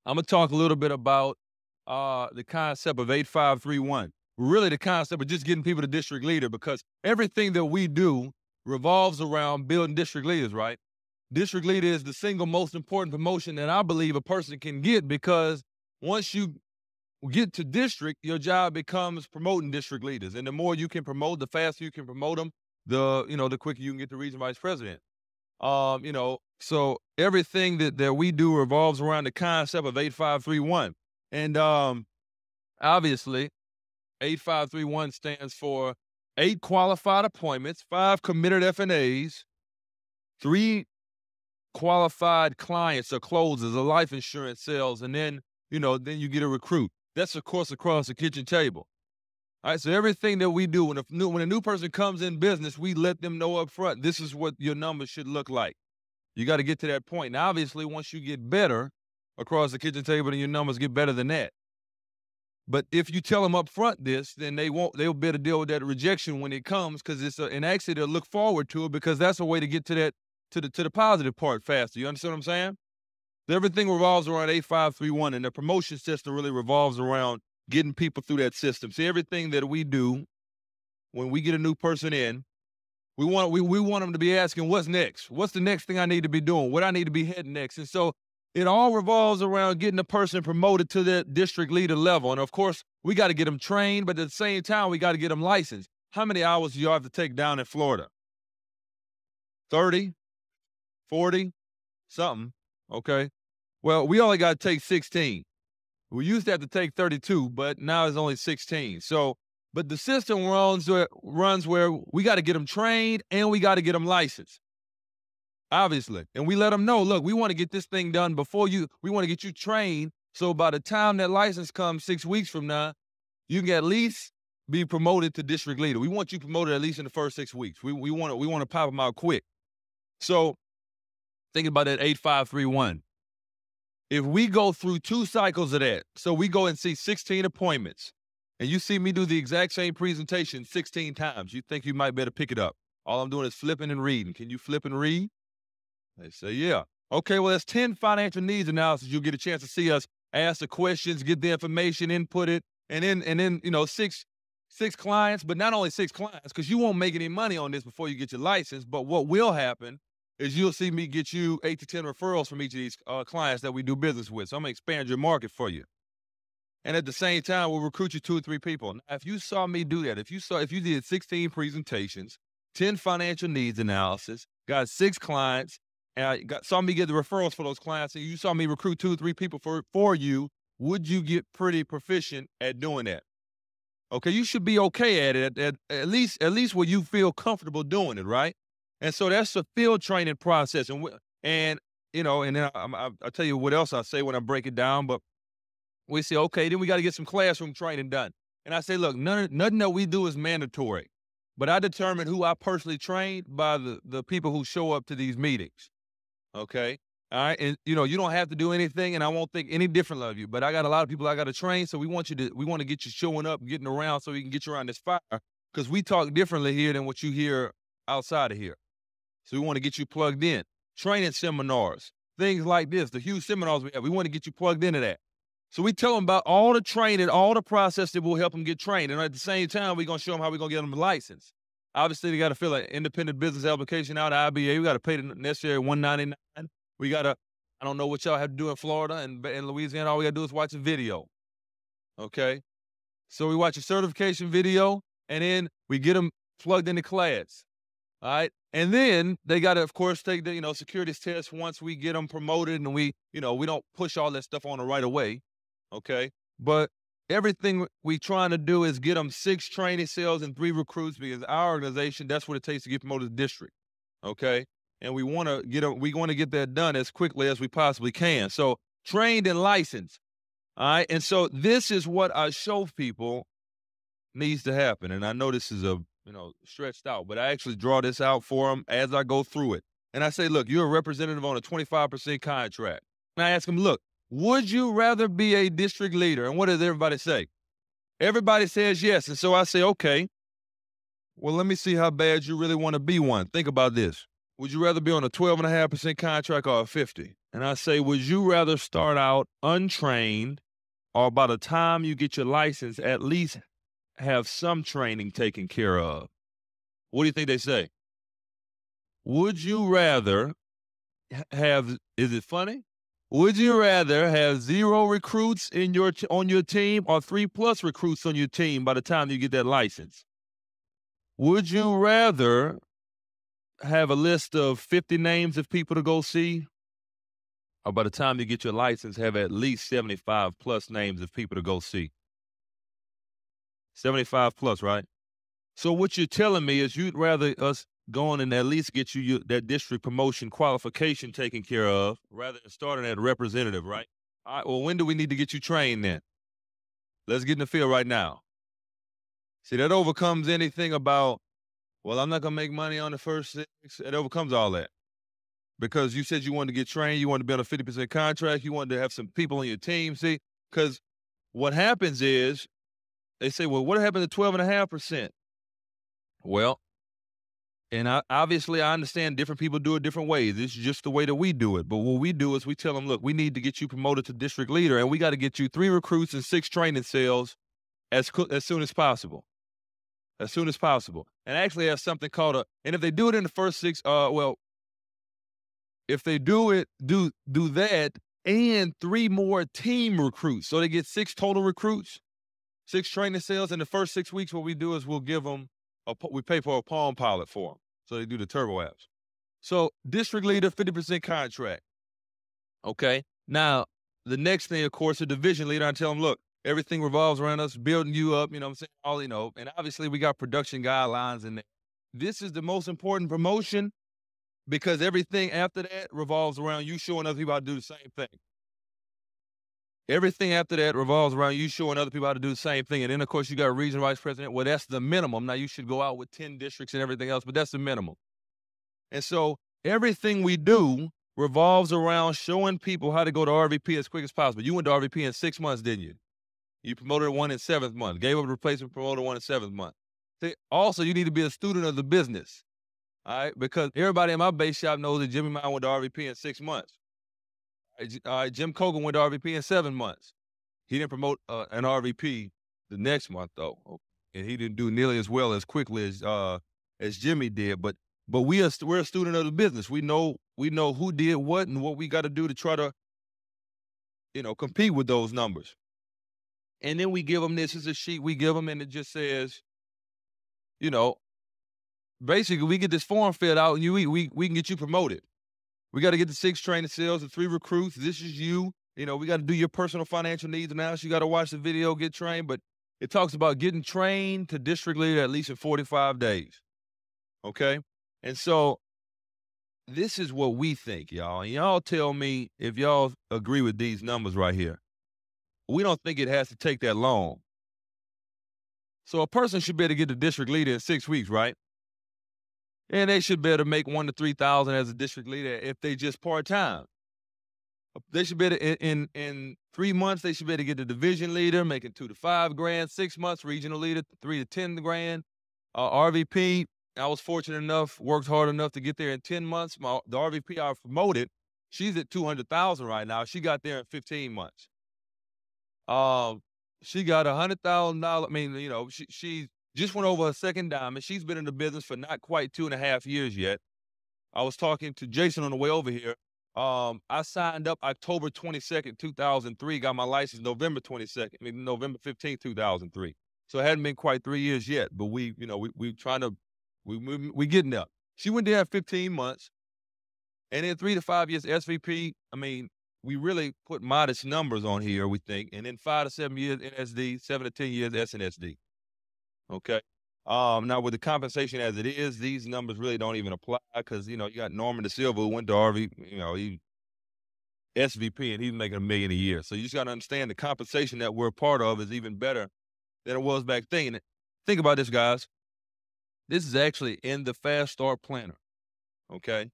I'm gonna talk a little bit about the concept of 8531. Really, the concept of just getting people to district leader, because everything that we do revolves around building district leaders, right? District leader is the single most important promotion that I believe a person can get, because once you get to district, your job becomes promoting district leaders. And the more you can promote, the faster you can promote them, the quicker you can get to region vice president. So everything that we do revolves around the concept of 8531. And obviously, 8531 stands for 8 qualified appointments, 5 committed F&As, 3 qualified clients or closers or life insurance sales, and then you get a recruit. That's, of course, across the kitchen table. All right, so everything that we do, when a new person comes in business, we let them know up front, this is what your numbers should look like. You got to get to that point. Now, obviously, once you get better across the kitchen table, then your numbers get better than that. But if you tell them up front this, then they'll be able to deal with that rejection when it comes, because and actually they'll look forward to it, because that's a way to get to the positive part faster. You understand what I'm saying? Everything revolves around 8531, and the promotion system really revolves around getting people through that system. See, everything that we do when we get a new person in, we want them to be asking, what's next? What's the next thing I need to be doing? What I need to be heading next? And so it all revolves around getting a person promoted to the district leader level. And of course, we got to get them trained, but at the same time, we got to get them licensed. How many hours do you have to take down in Florida? 30, 40, something, okay? Well, we only got to take 16. We used to have to take 32, but now it's only 16. So, but the system runs where we got to get them trained and we got to get them licensed, obviously. And we let them know, look, we want to get this thing done we want to get you trained. So by the time that license comes 6 weeks from now, you can at least be promoted to district leader. We want you promoted at least in the first 6 weeks. We want to pop them out quick. So think about that 8531. If we go through 2 cycles of that, so we go and see 16 appointments, and you see me do the exact same presentation 16 times, you think you might better pick it up. All I'm doing is flipping and reading. Can you flip and read? They say, yeah. Okay, well, that's 10 financial needs analysis. You'll get a chance to see us ask the questions, get the information, input it, and then 6 clients, but not only 6 clients, because you won't make any money on this before you get your license, but what will happen is you'll see me get you 8 to 10 referrals from each of these clients that we do business with. So I'm gonna expand your market for you. And at the same time, we'll recruit you 2 or 3 people. Now, if you saw me do that, if you did 16 presentations, 10 financial needs analysis, got 6 clients, and saw me get the referrals for those clients, and you saw me recruit 2 or 3 people for you, would you get pretty proficient at doing that? Okay, you should be okay at it, at least where you feel comfortable doing it, right? And so that's a field training process. And then I'll tell you what else I say when I break it down, but we say, okay, then we got to get some classroom training done. And I say, look, nothing that we do is mandatory, but I determine who I personally train by the people who show up to these meetings. Okay. All right. And you don't have to do anything, and I won't think any differently of you, but I got a lot of people I got to train. So we want to get you showing up, getting around, so we can get you around this fire, because we talk differently here than what you hear outside of here. So we want to get you plugged in. Training seminars, things like this, the huge seminars we have, we want to get you plugged into that. So we tell them about all the training, all the process that will help them get trained. And at the same time, we're going to show them how we're going to get them a license. Obviously, they got to fill an independent business application out of IBA. We got to pay the necessary $199. We got to, I don't know what y'all have to do in Florida and in Louisiana. All we got to do is watch a video. Okay? So we watch a certification video, and then we get them plugged into class. All right. And then they got to, of course, take the, securities test once we get them promoted, and we don't push all that stuff on them right away. Okay. But everything we trying to do is get them 6 training sales and 3 recruits, because our organization, that's what it takes to get promoted to district. Okay. And we want to get that done as quickly as we possibly can. So trained and licensed. All right. And so this is what I show people needs to happen. And I know this is stretched out, but I actually draw this out for them as I go through it. And I say, look, you're a representative on a 25% contract. And I ask them, look, would you rather be a district leader? And what does everybody say? Everybody says yes. And so I say, okay, well, let me see how bad you really want to be one. Think about this. would you rather be on a 12.5% contract or a 50? And I say, would you rather start out untrained or by the time you get your license, at least have some training taken care of? What do you think they say? Would you rather have, is it funny? Would you rather have 0 recruits on your team or 3+ recruits on your team by the time you get that license? Would you rather have a list of 50 names of people to go see, or by the time you get your license, have at least 75+ names of people to go see? 75+, right? So what you're telling me is you'd rather us go on and at least get you that district promotion qualification taken care of rather than starting at representative, right? All right, well, when do we need to get you trained then? Let's get in the field right now. See, that overcomes anything about, well, I'm not going to make money on the first 6. It overcomes all that. Because you said you wanted to get trained, you wanted to be on a 50% contract, you wanted to have some people on your team. See, because what happens is they say, well, what happened to 12.5%? Well, and obviously I understand different people do it different ways. This is just the way that we do it. But what we do is we tell them, look, we need to get you promoted to district leader, and we got to get you 3 recruits and 6 training cells as soon as possible. As soon as possible. And actually have something called and if they do it in the first 6, if they do that and 3 more team recruits, so they get 6 total recruits, 6 training cells. In the first 6 weeks, what we do is we'll give them, we pay for a Palm Pilot for them, so they do the turbo apps. So district leader, 50% contract. Okay. Now, the next thing, of course, a division leader, I tell them, look, everything revolves around us building you up, you know what I'm saying? And obviously we got production guidelines in there. This is the most important promotion because everything after that revolves around you showing other people how to do the same thing. Everything after that revolves around you showing other people how to do the same thing. And then, of course, you got a regional vice president. Well, that's the minimum. Now, you should go out with 10 districts and everything else, but that's the minimum. And so everything we do revolves around showing people how to go to RVP as quick as possible. You went to RVP in 6 months, didn't you? You promoted one in 7th month, gave up a replacement, promoted one in 7th month. See, also, you need to be a student of the business, all right? Because everybody in my base shop knows that Jimmy Mine went to RVP in 6 months. All right, Jim Cogan went to RVP in 7 months. He didn't promote an RVP the next month, though, and he didn't do nearly as well as quickly as Jimmy did. But we're a student of the business. We know who did what and what we got to do to try to, compete with those numbers. And then we give them, this is a sheet we give them, and it just says, basically we get this form filled out and we can get you promoted. We got to get the 6 training cells and 3 recruits. This is you. We got to do your personal financial needs analysis. You got to watch the video, get trained. But it talks about getting trained to district leader at least in 45 days. Okay? And so this is what we think, y'all. And y'all tell me if y'all agree with these numbers right here. We don't think it has to take that long. So a person should be able to get the district leader in 6 weeks, right? And they should be able to make $1,000 to $3,000 as a district leader if they just part-time. They should be able to, in 3 months, they should be able to get the division leader, making $2,000 to $5,000. 6 months, regional leader, $3,000 to $10,000. RVP, I was fortunate enough, worked hard enough to get there in 10 months. The RVP I promoted, she's at $200,000 right now. She got there in 15 months. She got $100,000. I mean, she just went over her second diamond. She's been in the business for not quite 2.5 years yet. I was talking to Jason on the way over here. I signed up October 22nd, 2003, got my license November 15th, 2003. So it hadn't been quite 3 years yet, but we getting there. She went there 15 months, and in 3 to 5 years SVP, we really put modest numbers on here, we think, and then 5 to 7 years NSD, 7 to 10 years SNSD. Okay. Now with the compensation as it is, these numbers really don't even apply because, you got Norman Da Silva who went to RV, he SVP and he's making $1 million a year. So you just got to understand the compensation that we're a part of is even better than it was back then. And think about this, guys. This is actually in the Fast Start Planner. Okay.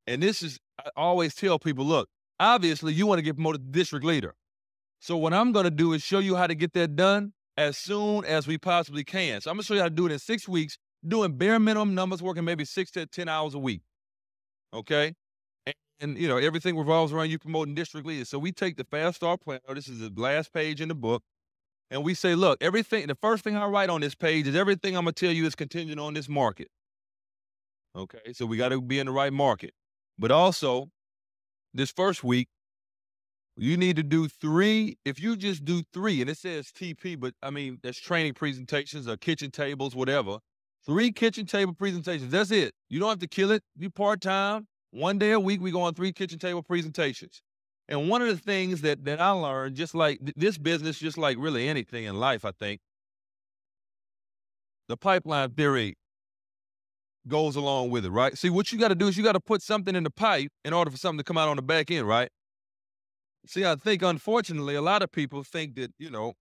And I always tell people, look, obviously you want to get promoted to district leader. So what I'm going to do is show you how to get that done as soon as we possibly can. So I'm going to show you how to do it in 6 weeks, doing bare minimum numbers, working maybe 6 to 10 hours a week. okay? And you know, everything revolves around you promoting district leaders. So we take the Fast Start Planner, this is the last page in the book, and we say, look, everything, the first thing I write on this page is everything I'm gonna tell you is contingent on this market. Okay, so we gotta be in the right market. But also, this first week, you need to do 3. If you just do 3, and it says TP, but I mean, that's training presentations or kitchen tables, whatever. 3 kitchen table presentations. That's it. You don't have to kill it. You part-time. 1 day a week, we go on 3 kitchen table presentations. And one of the things that I learned, just like this business, just like really anything in life, I think, the pipeline theory goes along with it, right? See, what you got to do is you got to put something in the pipe in order for something to come out on the back end, right? See, I think, unfortunately, a lot of people think that, you know,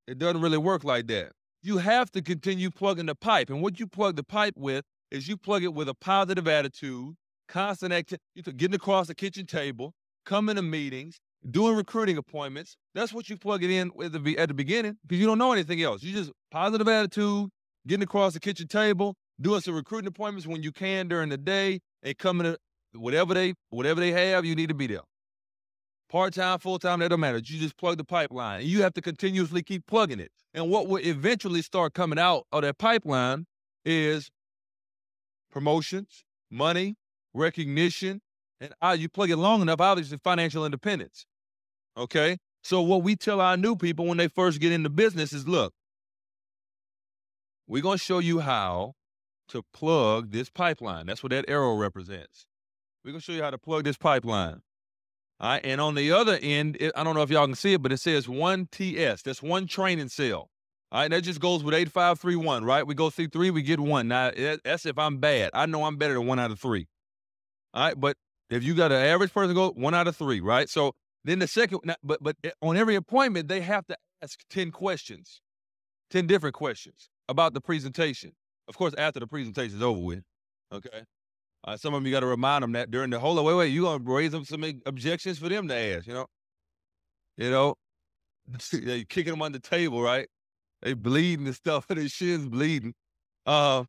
it doesn't really work like that. You have to continue plugging the pipe. And what you plug the pipe with is you plug it with a positive attitude, constant activity, getting across the kitchen table, coming to meetings, doing recruiting appointments. That's what you plug it in at the beginning, because you don't know anything else. You just positive attitude, getting across the kitchen table, doing some recruiting appointments when you can during the day, and coming to whatever they have, you need to be there. Part-time, full-time, that don't matter. You just plug the pipeline. And you have to continuously keep plugging it. And what will eventually start coming out of that pipeline is promotions, money, recognition, and you plug it long enough, obviously financial independence. Okay? So what we tell our new people when they first get into business is, look, we're going to show you how to plug this pipeline. That's what that arrow represents. We're going to show you how to plug this pipeline. All right, and on the other end, I don't know if y'all can see it, but it says 1TS. That's one training cell. All right, that just goes with 8531, right? We go through 3, we get 1. Now, that's if I'm bad. I know I'm better than 1 out of 3. All right, but if you got an average person, go 1 out of 3, right? So then the second, but on every appointment, they have to ask 10 questions, 10 different questions about the presentation. Of course, after the presentation is over with, okay? Some of them, you got to remind them that during the whole, wait, you going to raise them some objections for them to ask, you know, you kicking them on the table, right? They bleeding and stuff, their shins bleeding. 3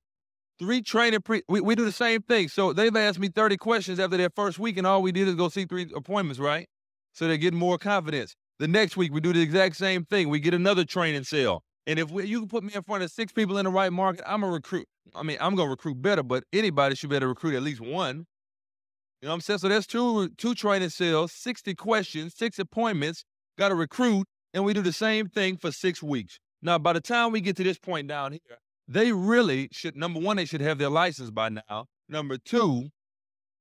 training, we do the same thing. So they've asked me 30 questions after their first week, and all we did is go see 3 appointments, right? So they're getting more confidence. The next week, we do the exact same thing. We get another training cell. And if you can put me in front of 6 people in the right market, I'm a recruit. I mean, I'm going to recruit better, but anybody should be able to recruit at least 1. You know what I'm saying? So there's 2 training cells, 60 questions, 6 appointments, got to recruit, and we do the same thing for 6 weeks. Now, by the time we get to this point down here, they really should, number 1, they should have their license by now. Number 2,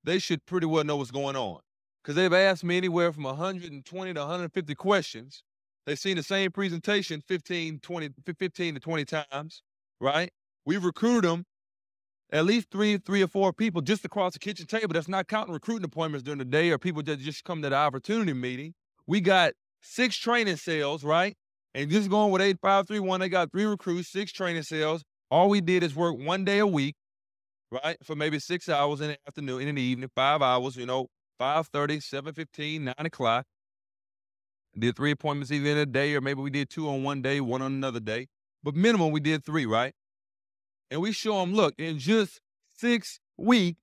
they should pretty well know what's going on, because they've asked me anywhere from 120 to 150 questions. They've seen the same presentation 15 to 20 times, right? We've recruited them at least 3 or 4 people just across the kitchen table. That's not counting recruiting appointments during the day or people that just come to the opportunity meeting. We got 6 training cells, right? And just going with 8531, they got 3 recruits, 6 training cells. All we did is work 1 day a week, right? For maybe 6 hours in the afternoon, in the evening, 5 hours, 5:30, 7:15, 9 o'clock. Did 3 appointments either in a day, or maybe we did 2 on one day, 1 on another day. But minimum, we did 3, right? And we show them, look, in just 6 weeks,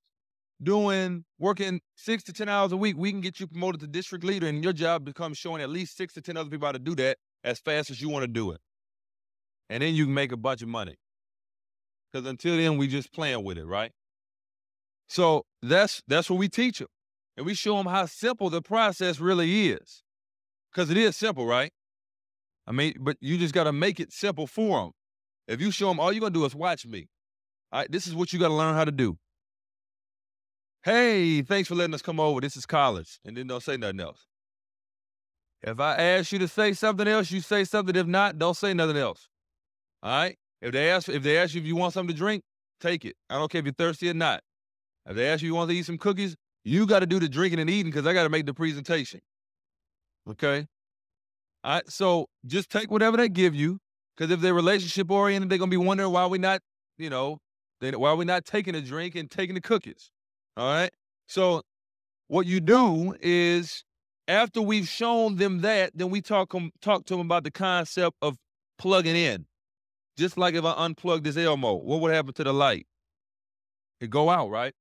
working 6 to 10 hours a week, we can get you promoted to district leader, and your job becomes showing at least 6 to 10 other people how to do that as fast as you want to do it. And then you can make a bunch of money. Because until then, we just playing with it, right? So that's what we teach them. And we show them how simple the process really is. Because it is simple, right? I mean, but you just got to make it simple for them. If you show them, all you're going to do is watch me. All right, this is what you got to learn how to do. Hey, thanks for letting us come over. This is Collis. And then don't say nothing else. If I ask you to say something else, you say something. If not, don't say nothing else. All right? If they ask you if you want something to drink, take it. I don't care if you're thirsty or not. If they ask you want to eat some cookies, you got to do the drinking and eating, because I got to make the presentation. Okay? All right, so just take whatever they give you, because if they're relationship oriented, they're going to be wondering why we're not, why we're not taking a drink and taking the cookies. All right? So what you do is, after we've shown them that, then we talk to them about the concept of plugging in. Just like if I unplug this Elmo, what would happen to the light? It'd go out, right?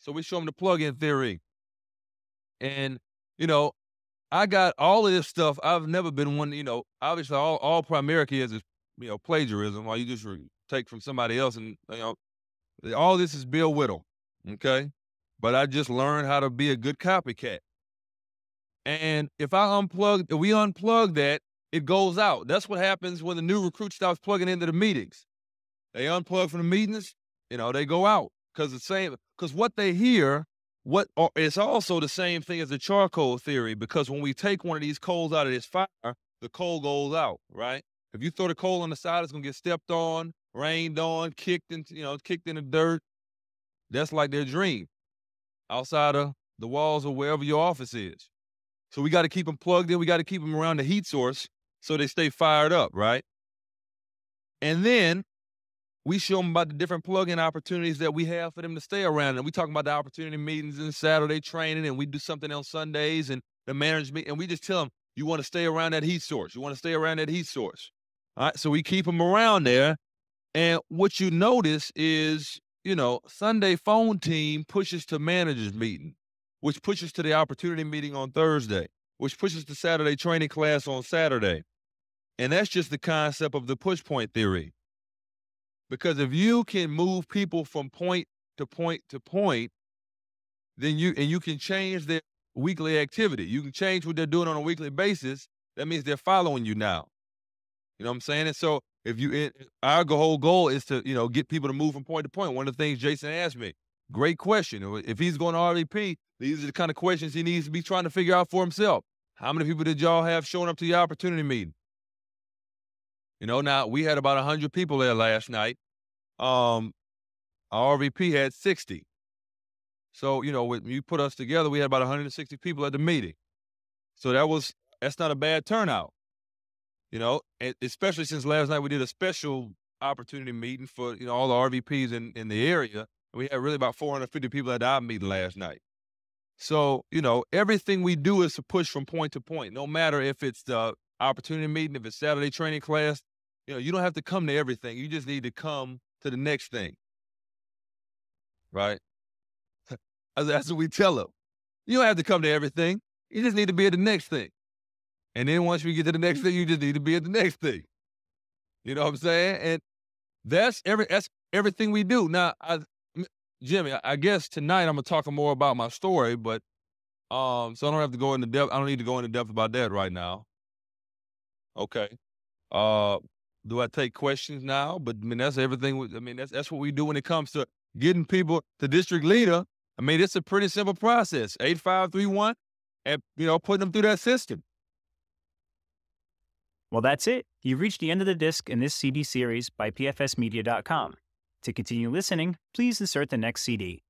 So we show them the plug-in theory. And, you know, I got all of this stuff. I've never been one, obviously all Primerica is, plagiarism, or you just take from somebody else. And, all this is Bill Whittle, okay? But I just learned how to be a good copycat. And if we unplug that, it goes out. That's what happens when the new recruit starts plugging into the meetings. They unplug from the meetings, they go out because what they hear, it's also the same thing as the charcoal theory, because when we take one of these coals out of this fire, the coal goes out, right? If you throw the coal on the side, it's gonna get stepped on, rained on, kicked in the dirt. That's like their dream outside of the walls of wherever your office is. So we got to keep them plugged in. We got to keep them around the heat source so they stay fired up, right? And then we show them about the different plug-in opportunities that we have for them to stay around. And we talk about the opportunity meetings and Saturday training, and we do something on Sundays and the management. And we just tell them, you want to stay around that heat source. You want to stay around that heat source. All right, so we keep them around there. And what you notice is, Sunday phone team pushes to managers meeting, which pushes to the opportunity meeting on Thursday, which pushes to Saturday training class on Saturday. And that's just the concept of the push point theory. Because if you can move people from point to point to point, then you can change their weekly activity. You can change what they're doing on a weekly basis. That means they're following you now. You know what I'm saying? And so our whole goal is to, get people to move from point to point. One of the things Jason asked me, great question. If he's going to RVP, these are the kind of questions he needs to be trying to figure out for himself. How many people did y'all have showing up to your opportunity meeting? Now we had about 100 people there last night. Our RVP had 60. So, when you put us together, we had about 160 people at the meeting. So that's not a bad turnout. Especially since last night we did a special opportunity meeting for, all the RVPs in the area. We had really about 450 people at our meeting last night. So, everything we do is to push from point to point, no matter if it's the opportunity meeting, if it's Saturday training class. You don't have to come to everything. You just need to come to the next thing, right? That's what we tell them. You don't have to come to everything. You just need to be at the next thing. And then once we get to the next thing, you just need to be at the next thing. You know what I'm saying? And that's everything we do. Now, Jimmy, I guess tonight I'm gonna talk more about my story, but so I don't have to go into depth. I don't need to go into depth about that right now. Okay. Do I take questions now? But that's everything. That's what we do when it comes to getting people to district leader. It's a pretty simple process. 8531, and putting them through that system. Well, that's it. You've reached the end of the disc in this CD series by pfsmedia.com. To continue listening, please insert the next CD.